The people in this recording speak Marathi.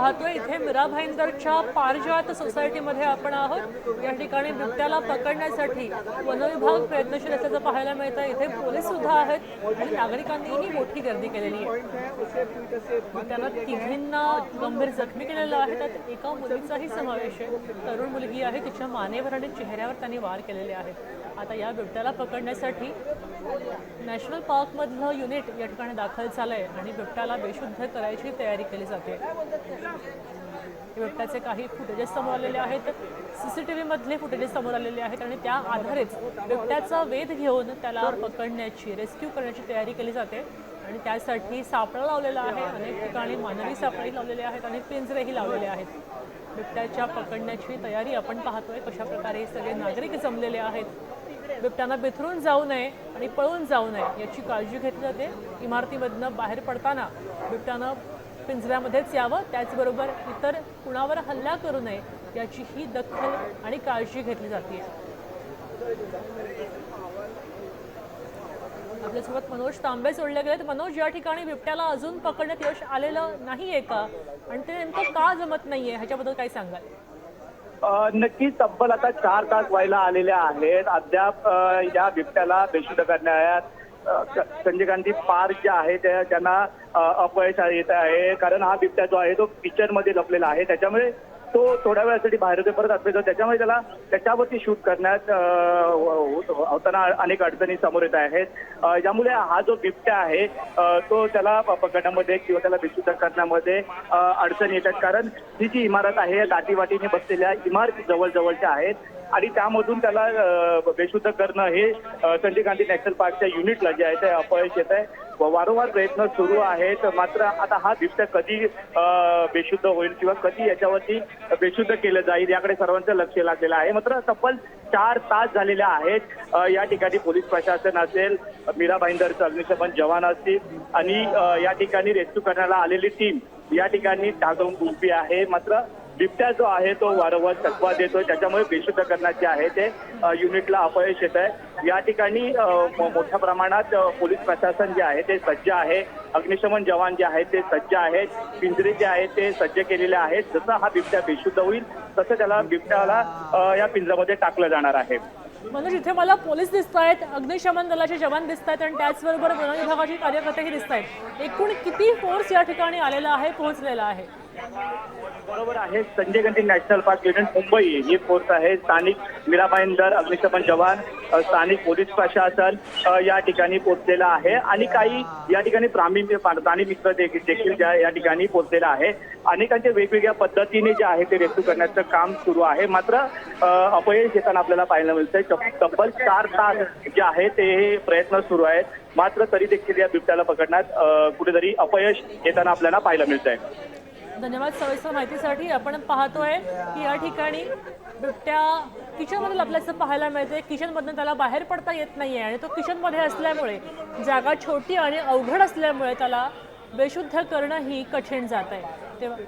पाहतोय इथे मीरा भाईंदरच्या पारिजात सोसायटीमध्ये आपण आहोत। या ठिकाणी बिबट्याला पकडण्यासाठी वनविभाग प्रयत्नशील असल्याचं पाहायला मिळतं। इथे पोलीस सुद्धा आहेत आणि नागरिकांनीही मोठी गर्दी केलेली आहे। त्यांना तिघींना गंभीर जखमी केलेलं आहे। त्यात एका मुलीचाही समावेश आहे। तरुण मुलगी आहे, तिच्या मानेवर आणि चेहऱ्यावर त्यांनी वार केलेले आहेत। आता या बिबट्याला पकडण्यासाठी नॅशनल पार्कमधलं युनिट या ठिकाणी दाखल झालंय आणि बिबट्याला बेशुद्ध करायची तयारी केली जाते। बिबट्याचे काही फुटेजेस समोर आलेले आहेत, सीसीटीव्ही मधले फुटेजेस समोर आलेले आहेत आणि त्या आधारेच बिबट्याचा वेध घेऊन त्याला पकडण्याची, रेस्क्यू करण्याची तयारी केली जाते आणि त्यासाठी सापळा लावलेला आहे। अनेक ठिकाणी मानवी सापळे लावलेले आहेत आणि पिंजरेही लावलेले आहेत। बिबट्याच्या पकडण्याची तयारी आपण पाहतोय कशा प्रकारे सगळे नागरिक जमलेले आहेत। बिबट्यानं बिथरून जाऊ नये आणि पळून जाऊ नये याची काळजी घेतली जाते। इमारतीमधनं बाहेर पडताना बिबट्यानं पिंजऱ्यामध्येच यावं, त्याचबरोबर इतर कुणावर हल्ला करू नये याचीही दखल आणि काळजी घेतली जाते। आपल्यासोबत मनोज तांबे जोडले गेलेत। मनोज, या ठिकाणी बिबट्याला अजून पकडण्यात यश आलेलं नाहीये का आणि ते नेमकं का जमत नाहीये ह्याच्याबद्दल काय सांगाल? नक्कीच तब्बल आता 4 तास व्हायला आलेले आहेत। अद्याप या बिबट्याला बेशुद्ध करण्यात संजय गांधी पार्क जे आहे त्यांना अपयश येत आहे। कारण हा बिबट्या जो आहे तो किचन मध्ये लपलेला आहे, त्याच्यामुळे तो थोड्या वेळासाठी बाहेर परत असतो, त्याच्यामुळे त्याला त्याच्यावरती शूट करण्यात होताना अनेक अडचणी समोर येत आहेत। यामुळे हा जो बिबट्या आहे तो त्याला पकडण्यामध्ये किंवा त्याला बेशुद्ध करण्यामध्ये अडचणी येतात। कारण ही जी इमारत आहे दाटीवाटीने बसलेल्या इमारती जवळच्या आहेत आणि त्यामधून त्याला बेशुद्ध करणं हे संजय गांधी नॅशनल पार्कच्या युनिटला जे आहे ते अपयश येत आहे। वारंवार प्रयत्न सुरू आहेत, मात्र आता हा बिबट्या कधी बेशुद्ध होईल किंवा कधी याच्यावरती बेशुद्ध केलं जाईल याकडे सर्वांचं लक्ष लागलेलं आहे। मात्र तब्बल 4 तास झालेले आहेत। या ठिकाणी पोलीस प्रशासन असेल, मीरा भाईंदरचं अग्निशमन जवान असतील आणि या ठिकाणी रेस्क्यू करण्याला आलेली टीम या ठिकाणी टाकून उभी आहे। मात्र बिबट्या जो आहे तो वारंवार थकवा देतोय, त्याच्यामुळे बेशुद्ध करण्याचे आहे ते युनिटला अपयश येत आहे। या ठिकाणी मोठ्या प्रमाणात पोलीस प्रशासन जे आहे ते सज्ज आहे, अग्निशमन जवान जे आहेत ते सज्ज आहेत, पिंजरे जे आहेत ते सज्ज केलेले आहेत। जसं हा बिबट्या बेशुद्ध होईल तसं त्याला बिबट्याला या पिंजऱ्यामध्ये टाकलं जाणार आहे। मनोज, इथे मला पोलीस दिसत आहेत, अग्निशमन दलाचे जवान दिसत आहेत आणि त्याचबरोबर वन विभागाचे कार्यकर्तेही दिसत आहेत। एकूण किती फोर्स या ठिकाणी आलेला आहे, पोहोचलेला आहे? बरोबर आहे, Sanjay Gandhi national park unit Mumbai ही फोर्स आहे। स्थानिक मीरा भाईंदर अग्निशमन जवान, स्थानिक पोलीस प्रशासन या ठिकाणी पोहोचलेला आहे आणि काही या ठिकाणी प्राणी मित्र देखील या ठिकाणी पोहोचलेला आहे। अनेकांच्या वेगवेगळ्या पद्धतीने जे आहे ते रेस्क्यू करण्याचं काम सुरू आहे, मात्र अपयश येताना आपल्याला पाहायला मिळतंय। तब्बल 4 तास जे आहे ते प्रयत्न सुरू आहेत, मात्र तरी देखील या बिबट्याला पकडण्यात कुठेतरी अपयश येताना आपल्याला पाहायला मिळतंय। धन्यवाद सविस्तर माहितीसाठी। आपण पाहतोय की या ठिकाणी बिबट्या किचनमध्ये लपल्याचं पाहायला मिळते। किचनमधून त्याला बाहेर पडता येत नाहीये आणि तो किचनमध्ये असल्यामुळे जागा छोटी आणि अवघड असल्यामुळे त्याला बेशुद्ध करणं ही कठीण जात आहे। तेव्हा